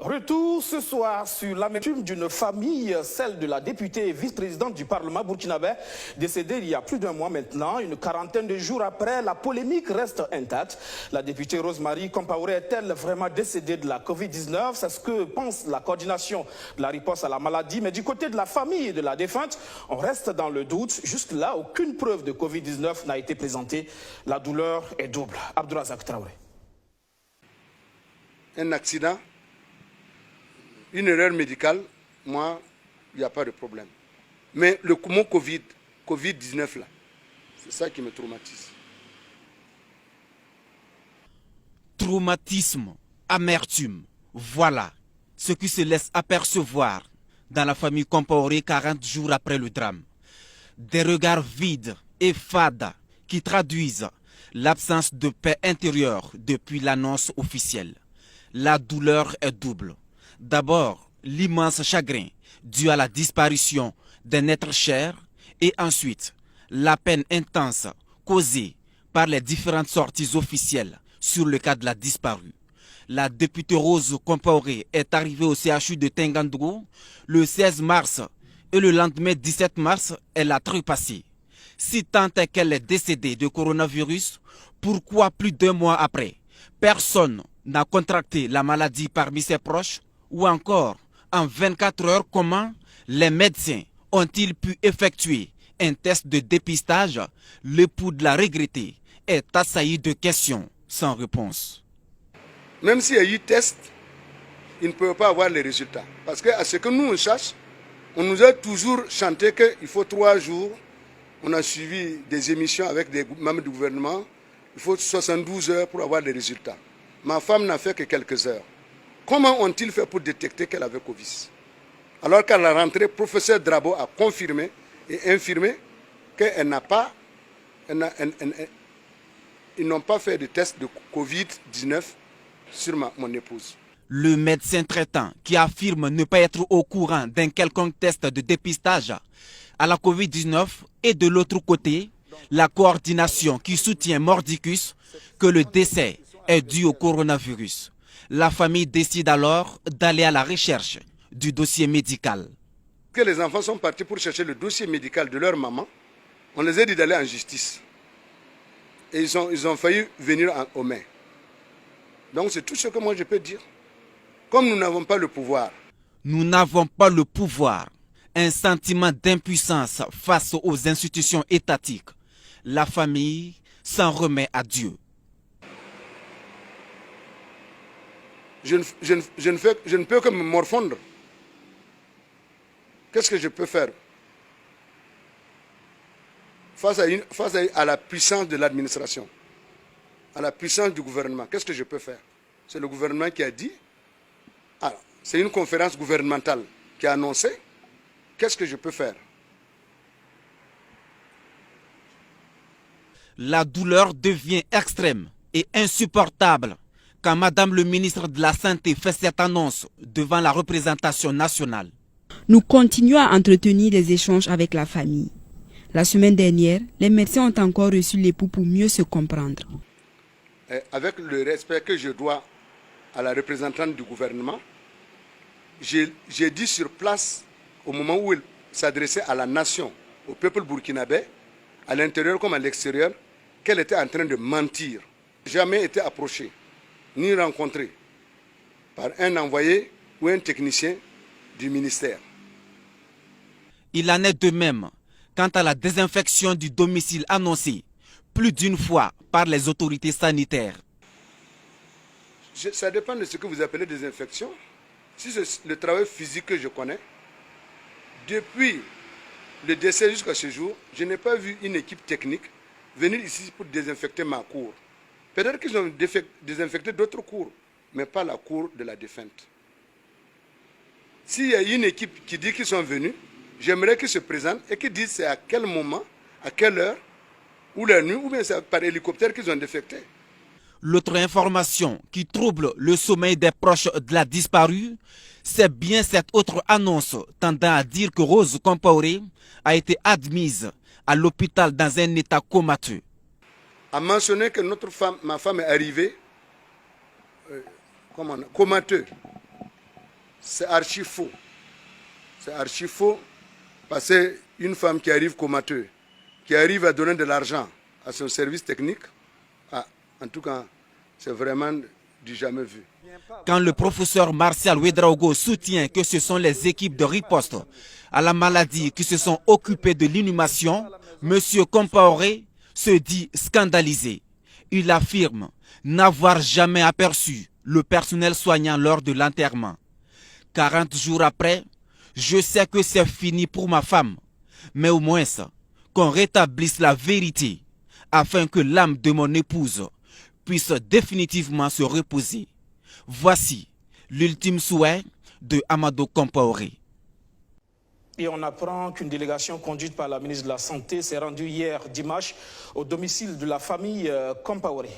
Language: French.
Retour ce soir sur la coutume d'une famille, celle de la députée et vice-présidente du Parlement burkinabé, décédée il y a plus d'un mois maintenant. Une quarantaine de jours après, la polémique reste intacte. La députée Rosemary Compaoré est-elle vraiment décédée de la Covid-19? C'est ce que pense la coordination de la riposte à la maladie. Mais du côté de la famille et de la défunte, on reste dans le doute. Jusque-là, aucune preuve de Covid-19 n'a été présentée. La douleur est double. Abdourazak Traoré. Un accident, une erreur médicale, moi, il n'y a pas de problème. Mais le mot Covid-19 là, c'est ça qui me traumatise. Traumatisme, amertume, voilà ce qui se laisse apercevoir dans la famille Compaoré 40 jours après le drame. Des regards vides et fades qui traduisent l'absence de paix intérieure depuis l'annonce officielle. La douleur est double. D'abord, l'immense chagrin dû à la disparition d'un être cher et ensuite, la peine intense causée par les différentes sorties officielles sur le cas de la disparue. La députée Rose Compaoré est arrivée au CHU de Tengandougou le 16 mars et le lendemain 17 mars, elle a trépassé. Si tant est qu'elle est décédée de coronavirus, pourquoi plus d'un mois après, personne n'a contracté la maladie parmi ses proches? Ou encore, en 24 heures, comment les médecins ont-ils pu effectuer un test de dépistage? L'époux de la regrettée est assailli de questions sans réponse. Même s'il y a eu test, il ne peut pas avoir les résultats. Parce qu'à ce que nous on cherche, on nous a toujours chanté qu'il faut 3 jours. On a suivi des émissions avec des membres du gouvernement. Il faut 72 heures pour avoir les résultats. Ma femme n'a fait que quelques heures. Comment ont-ils fait pour détecter qu'elle avait Covid? Alors qu'à la rentrée, professeur Drabo a confirmé et infirmé qu'elle n'a pas, ils n'ont pas fait de test de Covid-19 sur mon épouse. Le médecin traitant qui affirme ne pas être au courant d'un quelconque test de dépistage à la Covid-19 et de l'autre côté, la coordination qui soutient Mordicus que le décès est dû au coronavirus. La famille décide alors d'aller à la recherche du dossier médical. Que les enfants sont partis pour chercher le dossier médical de leur maman, on les a dit d'aller en justice. Et ils ont failli venir aux mains. Donc c'est tout ce que moi je peux dire. Comme nous n'avons pas le pouvoir. Nous n'avons pas le pouvoir. Un sentiment d'impuissance face aux institutions étatiques. La famille s'en remet à Dieu. Je ne peux que me morfondre. Qu'est-ce que je peux faire face à la puissance de l'administration, à la puissance du gouvernement? Qu'est-ce que je peux faire? C'est le gouvernement qui a dit. Alors, c'est une conférence gouvernementale qui a annoncé. Qu'est-ce que je peux faire? La douleur devient extrême et insupportable quand Madame le ministre de la Santé fait cette annonce devant la représentation nationale. Nous continuons à entretenir des échanges avec la famille. La semaine dernière, les médecins ont encore reçu l'époux pour mieux se comprendre. Avec le respect que je dois à la représentante du gouvernement, j'ai dit sur place, au moment où il s'adressait à la nation, au peuple burkinabé, à l'intérieur comme à l'extérieur, qu'elle était en train de mentir. Jamais été approchée, ni rencontrée par un envoyé ou un technicien du ministère. Il en est de même quant à la désinfection du domicile annoncée plus d'une fois par les autorités sanitaires. Ça dépend de ce que vous appelez désinfection. Si c'est le travail physique que je connais, depuis le décès jusqu'à ce jour, je n'ai pas vu une équipe technique venir ici pour désinfecter ma cour. Peut-être qu'ils ont désinfecté d'autres cours, mais pas la cour de la défunte. S'il y a une équipe qui dit qu'ils sont venus, j'aimerais qu'ils se présentent et qu'ils disent c'est à quel moment, à quelle heure, ou la nuit, ou bien c'est par hélicoptère qu'ils ont défecté. L'autre information qui trouble le sommeil des proches de la disparue, c'est bien cette autre annonce tendant à dire que Rose Compaoré a été admise à l'hôpital dans un état comateux. A mentionné que ma femme est arrivée comateux. C'est archi faux. C'est archi faux parce qu'une femme qui arrive comateuse, qui arrive à donner de l'argent à son service technique, en tout cas, c'est vraiment du jamais vu. Quand le professeur Martial Ouedraogo soutient que ce sont les équipes de riposte à la maladie qui se sont occupées de l'inhumation, M. Compaoré se dit scandalisé. Il affirme n'avoir jamais aperçu le personnel soignant lors de l'enterrement. 40 jours après, je sais que c'est fini pour ma femme, mais au moins qu'on rétablisse la vérité afin que l'âme de mon épouse puisse définitivement se reposer. Voici l'ultime souhait de Amadou Compaoré. Et on apprend qu'une délégation conduite par la ministre de la Santé s'est rendue hier dimanche au domicile de la famille Compaoré.